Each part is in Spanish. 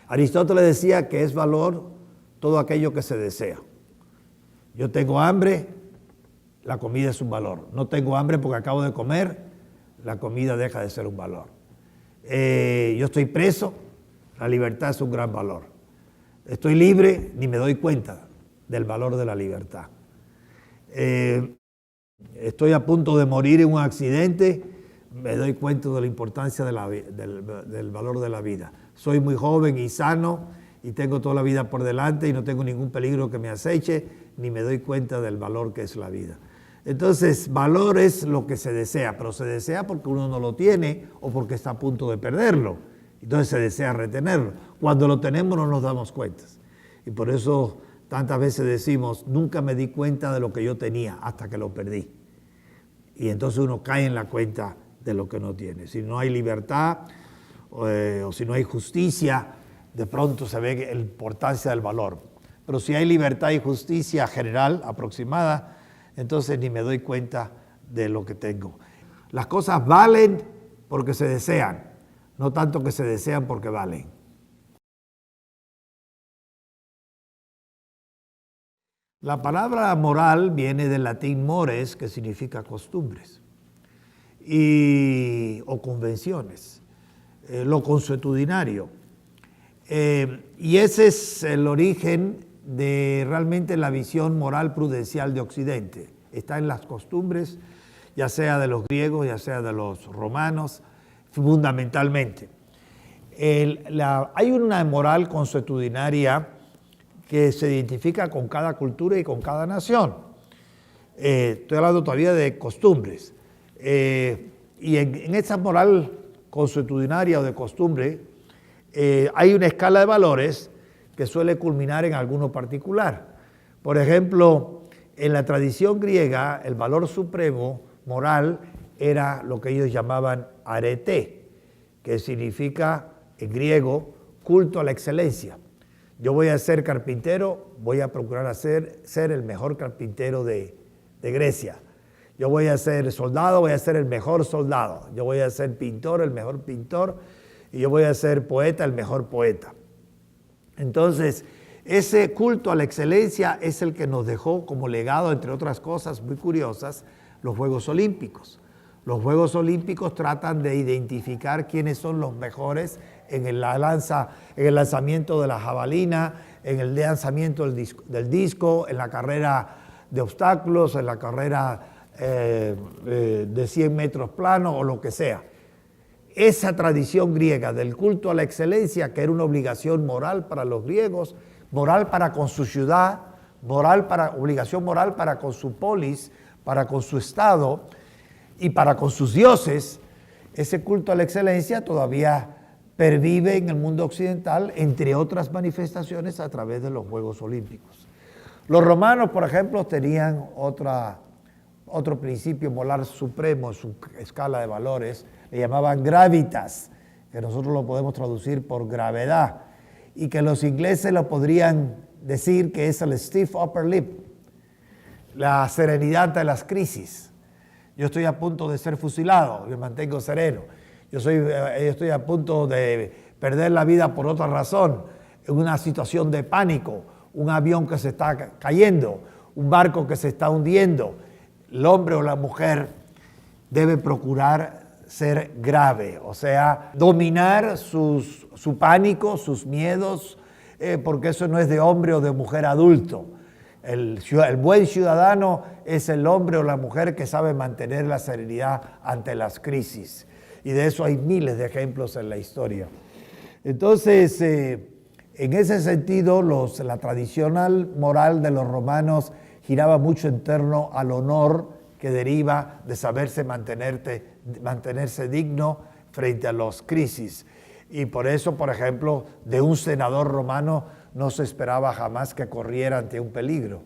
Aristóteles decía que es valor todo aquello que se desea. Yo tengo hambre, la comida es un valor. No tengo hambre porque acabo de comer, la comida deja de ser un valor. Yo estoy preso, la libertad es un gran valor. Estoy libre, ni me doy cuenta del valor de la libertad. Estoy a punto de morir en un accidente, me doy cuenta de la importancia del valor de la vida. Soy muy joven y sano y tengo toda la vida por delante y no tengo ningún peligro que me aceche, ni me doy cuenta del valor que es la vida. Entonces, valor es lo que se desea, pero se desea porque uno no lo tiene o porque está a punto de perderlo. Entonces se desea retenerlo. Cuando lo tenemos no nos damos cuenta. Y por eso tantas veces decimos, nunca me di cuenta de lo que yo tenía hasta que lo perdí. Y entonces uno cae en la cuenta de lo que no tiene. Si no hay libertad o si no hay justicia, de pronto se ve la importancia del valor. Pero si hay libertad y justicia general, aproximada, entonces ni me doy cuenta de lo que tengo. Las cosas valen porque se desean, no tanto que se desean porque valen. La palabra moral viene del latín mores, que significa costumbres o convenciones, lo consuetudinario. Y ese es el origen de realmente la visión moral prudencial de Occidente. Está en las costumbres, ya sea de los griegos, ya sea de los romanos, fundamentalmente. Hay una moral consuetudinaria que se identifica con cada cultura y con cada nación. Estoy hablando todavía de costumbres. Y en esa moral consuetudinaria o de costumbre, hay una escala de valores que suele culminar en alguno particular. Por ejemplo, en la tradición griega, el valor supremo moral era lo que ellos llamaban arete, que significa en griego culto a la excelencia. Yo voy a ser carpintero, voy a procurar ser el mejor carpintero de Grecia. Yo voy a ser soldado, voy a ser el mejor soldado. Yo voy a ser pintor, el mejor pintor. Y yo voy a ser poeta, el mejor poeta. Entonces, ese culto a la excelencia es el que nos dejó como legado, entre otras cosas muy curiosas, los Juegos Olímpicos. Los Juegos Olímpicos tratan de identificar quiénes son los mejores en el lanzamiento de la jabalina, en el lanzamiento del disco, en la carrera de obstáculos, en la carrera de 100 metros plano o lo que sea. Esa tradición griega del culto a la excelencia, que era una obligación moral para los griegos, moral para con su ciudad, obligación moral para con su polis, para con su estado y para con sus dioses, ese culto a la excelencia todavía pervive en el mundo occidental, entre otras manifestaciones, a través de los Juegos Olímpicos. Los romanos, por ejemplo, tenían otro principio moral supremo en su escala de valores, le llamaban gravitas, que nosotros lo podemos traducir por gravedad, y que los ingleses lo podrían decir que es el stiff upper lip, la serenidad ante las crisis. Yo estoy a punto de ser fusilado, me mantengo sereno. Yo estoy a punto de perder la vida por otra razón, en una situación de pánico, un avión que se está cayendo, un barco que se está hundiendo. El hombre o la mujer debe procurar ser grave, o sea, dominar su pánico, sus miedos, porque eso no es de hombre o de mujer adulto. El buen ciudadano es el hombre o la mujer que sabe mantener la serenidad ante las crisis. Y de eso hay miles de ejemplos en la historia. Entonces, en ese sentido, la tradicional moral de los romanos giraba mucho en torno al honor que deriva de saberse mantenerse digno frente a las crisis. Y por eso, por ejemplo, de un senador romano no se esperaba jamás que corriera ante un peligro,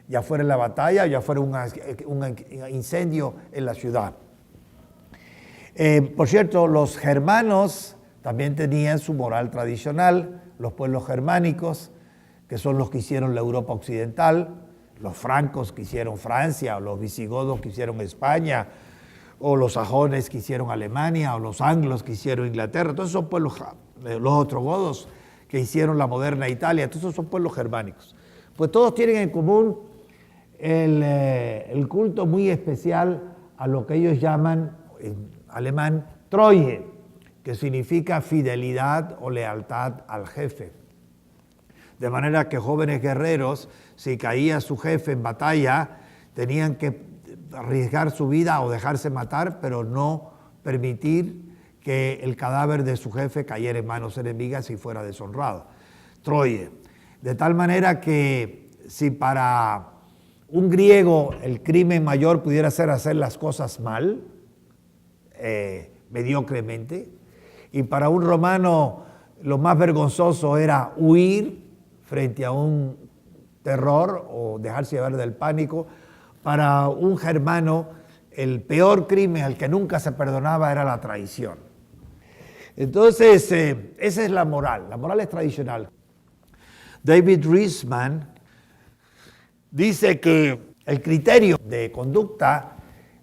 ya fuera en la batalla, ya fuera un incendio en la ciudad. Por cierto, los germanos también tenían su moral tradicional, los pueblos germánicos, que son los que hicieron la Europa occidental, los francos que hicieron Francia, o los visigodos que hicieron España, o los sajones que hicieron Alemania, o los anglos que hicieron Inglaterra. Todos esos pueblos, los ostrogodos que que hicieron la moderna Italia. Todos esos son pueblos germánicos. Pues todos tienen en común el culto muy especial a lo que ellos llaman en alemán Treue, que significa fidelidad o lealtad al jefe. De manera que jóvenes guerreros, si caía su jefe en batalla, tenían que arriesgar su vida o dejarse matar, pero no permitir que el cadáver de su jefe cayera en manos enemigas y fuera deshonrado. Treue. De tal manera que si para un griego el crimen mayor pudiera ser hacer las cosas mal, mediocremente, y para un romano lo más vergonzoso era huir frente a un terror o dejarse llevar del pánico, para un germano el peor crimen, el que nunca se perdonaba, era la traición. Entonces, esa es la moral es tradicional. David Riesman dice que el criterio de conducta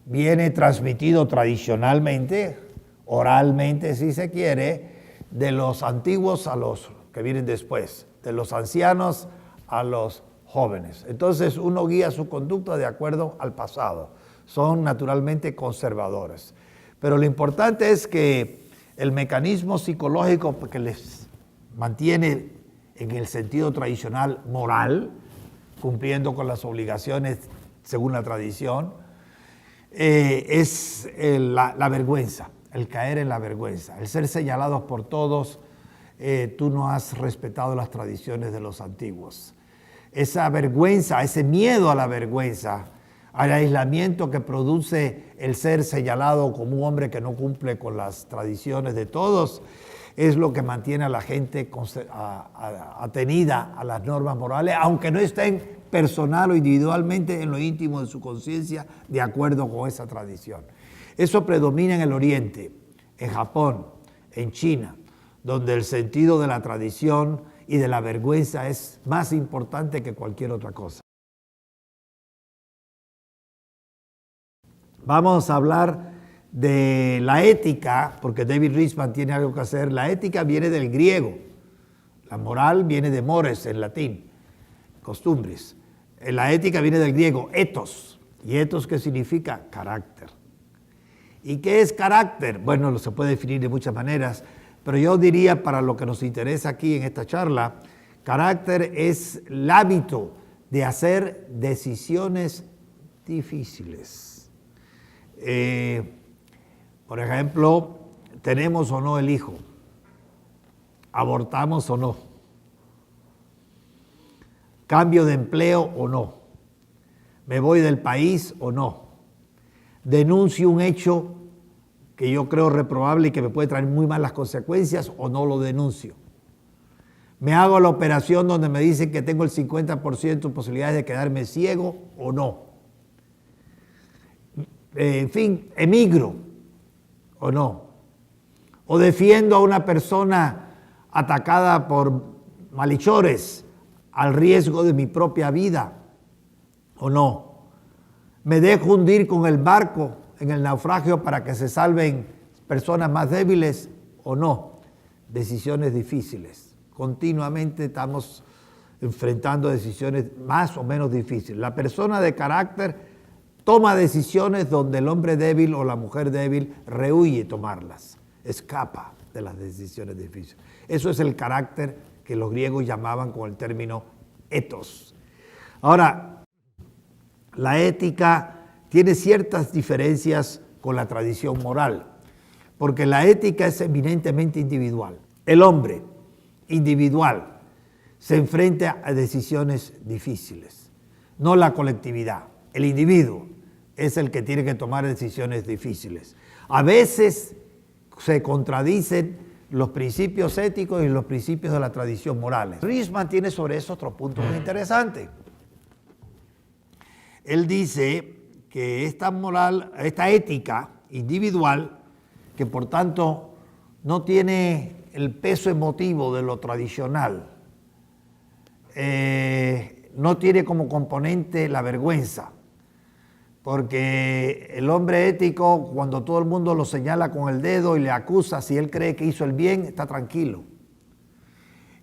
viene transmitido tradicionalmente, oralmente si se quiere, de los antiguos a los que vienen después, de los ancianos a los jóvenes. Entonces uno guía su conducta de acuerdo al pasado. Son naturalmente conservadores. Pero lo importante es que el mecanismo psicológico que les mantiene en el sentido tradicional moral, cumpliendo con las obligaciones según la tradición, es la vergüenza, el caer en la vergüenza, el ser señalados por todos. Tú no has respetado las tradiciones de los antiguos. Esa vergüenza, ese miedo a la vergüenza, al aislamiento que produce el ser señalado como un hombre que no cumple con las tradiciones de todos, es lo que mantiene a la gente atenida a las normas morales, aunque no estén personal o individualmente en lo íntimo de su conciencia de acuerdo con esa tradición. Eso predomina en el Oriente, en Japón, en China, donde el sentido de la tradición y de la vergüenza es más importante que cualquier otra cosa. Vamos a hablar de la ética, porque David Riesman tiene algo que hacer. La ética viene del griego, la moral viene de mores en latín, costumbres. La ética viene del griego, ethos, y ethos ¿qué significa? Carácter. ¿Y qué es carácter? Bueno, se puede definir de muchas maneras, pero yo diría, para lo que nos interesa aquí en esta charla, carácter es el hábito de hacer decisiones difíciles. Por ejemplo, ¿tenemos o no el hijo? ¿Abortamos o no? ¿Cambio de empleo o no? ¿Me voy del país o no? ¿Denuncio un hecho que yo creo reprobable y que me puede traer muy malas consecuencias o no lo denuncio? ¿Me hago la operación donde me dicen que tengo el 50% de posibilidades de quedarme ciego o no? En fin, emigro o no, o defiendo a una persona atacada por malhechores al riesgo de mi propia vida o no, me dejo hundir con el barco en el naufragio para que se salven personas más débiles o no. Decisiones difíciles. Continuamente estamos enfrentando decisiones más o menos difíciles. La persona de carácter toma decisiones donde el hombre débil o la mujer débil rehúye tomarlas, escapa de las decisiones difíciles. Eso es el carácter que los griegos llamaban con el término ethos. Ahora, la ética tiene ciertas diferencias con la tradición moral, porque la ética es eminentemente individual. El hombre individual se enfrenta a decisiones difíciles, no la colectividad. El individuo es el que tiene que tomar decisiones difíciles. A veces se contradicen los principios éticos y los principios de la tradición moral. Riesman tiene sobre eso otro punto muy interesante. Él dice que esta ética individual, que por tanto no tiene el peso emotivo de lo tradicional, no tiene como componente la vergüenza, porque el hombre ético, cuando todo el mundo lo señala con el dedo y le acusa, si él cree que hizo el bien, está tranquilo.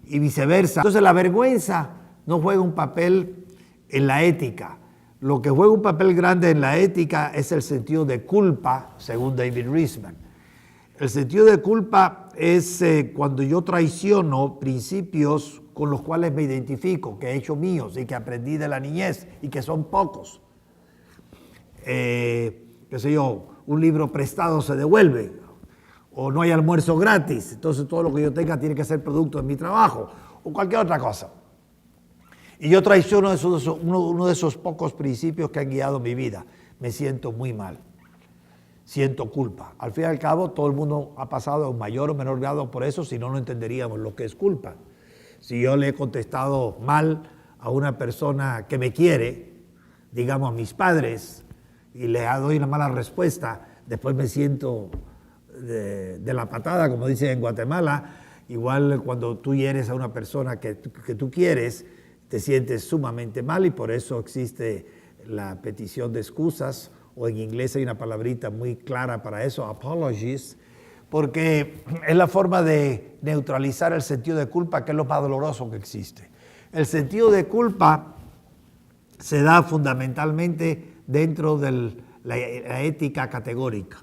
y viceversa. Entonces la vergüenza no juega un papel en la ética. Lo que juega un papel grande en la ética es el sentido de culpa, según David Riesman. El sentido de culpa es cuando yo traiciono principios con los cuales me identifico, que he hecho míos y que aprendí de la niñez y que son pocos. Qué sé yo, un libro prestado se devuelve, o no hay almuerzo gratis, entonces todo lo que yo tenga tiene que ser producto de mi trabajo, o cualquier otra cosa. Y yo traiciono uno de esos pocos principios que han guiado mi vida. Me siento muy mal, siento culpa. Al fin y al cabo, todo el mundo ha pasado a un mayor o menor grado por eso, si no, no entenderíamos lo que es culpa. Si yo le he contestado mal a una persona que me quiere, digamos a mis padres, y le doy una mala respuesta, después me siento de la patada, como dicen en Guatemala. Igual cuando tú hieres a una persona que tú quieres, te sientes sumamente mal, y por eso existe la petición de excusas, o en inglés hay una palabrita muy clara para eso, apologies, porque es la forma de neutralizar el sentido de culpa, que es lo más doloroso que existe. El sentido de culpa se da fundamentalmente dentro de la ética categórica.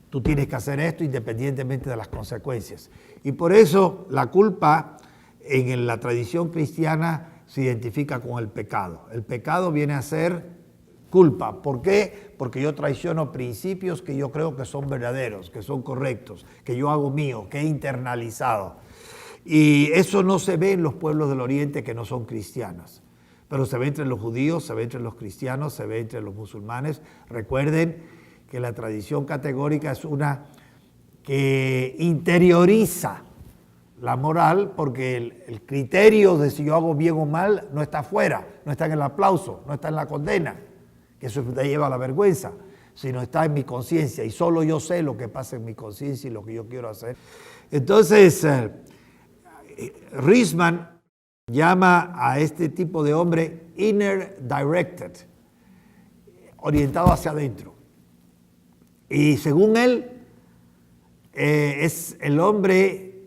Tú tienes que hacer esto independientemente de las consecuencias. Y por eso la culpa en la tradición cristiana se identifica con el pecado. El pecado viene a ser culpa. ¿Por qué? Porque yo traiciono principios que yo creo que son verdaderos, que son correctos, que yo hago mío, que he internalizado. Y eso no se ve en los pueblos del Oriente que no son cristianos, pero se ve entre los judíos, se ve entre los cristianos, se ve entre los musulmanes. Recuerden que la tradición categórica es una que interioriza la moral, porque el criterio de si yo hago bien o mal no está afuera, no está en el aplauso, no está en la condena, que eso te lleva a la vergüenza, sino está en mi conciencia, y solo yo sé lo que pasa en mi conciencia y lo que yo quiero hacer. Entonces, Riesman llama a este tipo de hombre inner directed, orientado hacia adentro. Y según él, es el hombre,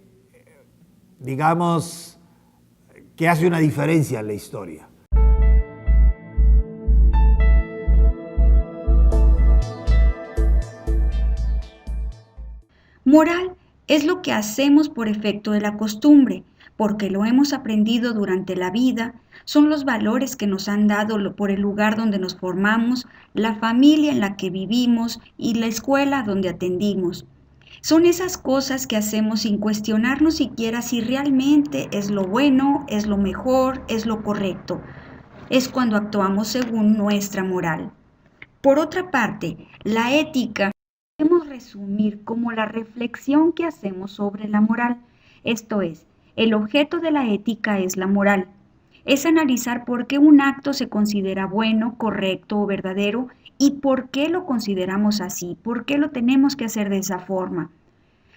digamos, que hace una diferencia en la historia. Moral es lo que hacemos por efecto de la costumbre, porque lo hemos aprendido durante la vida, son los valores que nos han dado por el lugar donde nos formamos, la familia en la que vivimos y la escuela donde atendimos. Son esas cosas que hacemos sin cuestionarnos siquiera si realmente es lo bueno, es lo mejor, es lo correcto. Es cuando actuamos según nuestra moral. Por otra parte, la ética podemos resumir como la reflexión que hacemos sobre la moral. Esto es, el objeto de la ética es la moral. Es analizar por qué un acto se considera bueno, correcto o verdadero y por qué lo consideramos así, por qué lo tenemos que hacer de esa forma.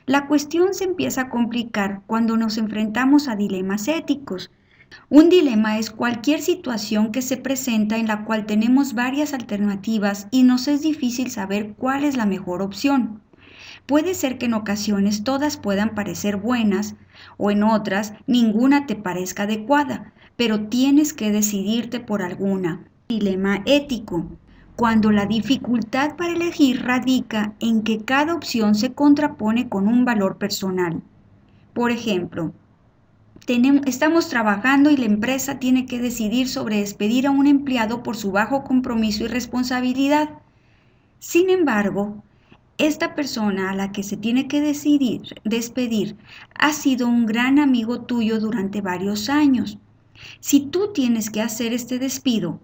La cuestión se empieza a complicar cuando nos enfrentamos a dilemas éticos. Un dilema es cualquier situación que se presenta en la cual tenemos varias alternativas y nos es difícil saber cuál es la mejor opción. Puede ser que en ocasiones todas puedan parecer buenas o en otras ninguna te parezca adecuada, pero tienes que decidirte por alguna. Dilema ético. Cuando la dificultad para elegir radica en que cada opción se contrapone con un valor personal. Por ejemplo, estamos trabajando y la empresa tiene que decidir sobre despedir a un empleado por su bajo compromiso y responsabilidad. Sin embargo, esta persona a la que se tiene que despedir ha sido un gran amigo tuyo durante varios años. Si tú tienes que hacer este despido,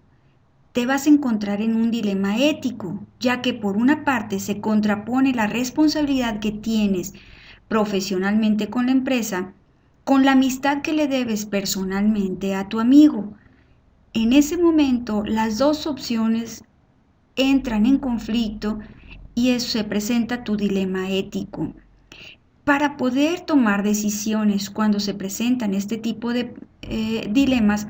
te vas a encontrar en un dilema ético, ya que por una parte se contrapone la responsabilidad que tienes profesionalmente con la empresa, con la amistad que le debes personalmente a tu amigo. En ese momento, las dos opciones entran en conflicto y eso se presenta tu dilema ético. Para poder tomar decisiones cuando se presentan este tipo de dilemas,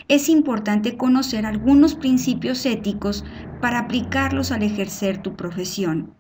es importante conocer algunos principios éticos para aplicarlos al ejercer tu profesión.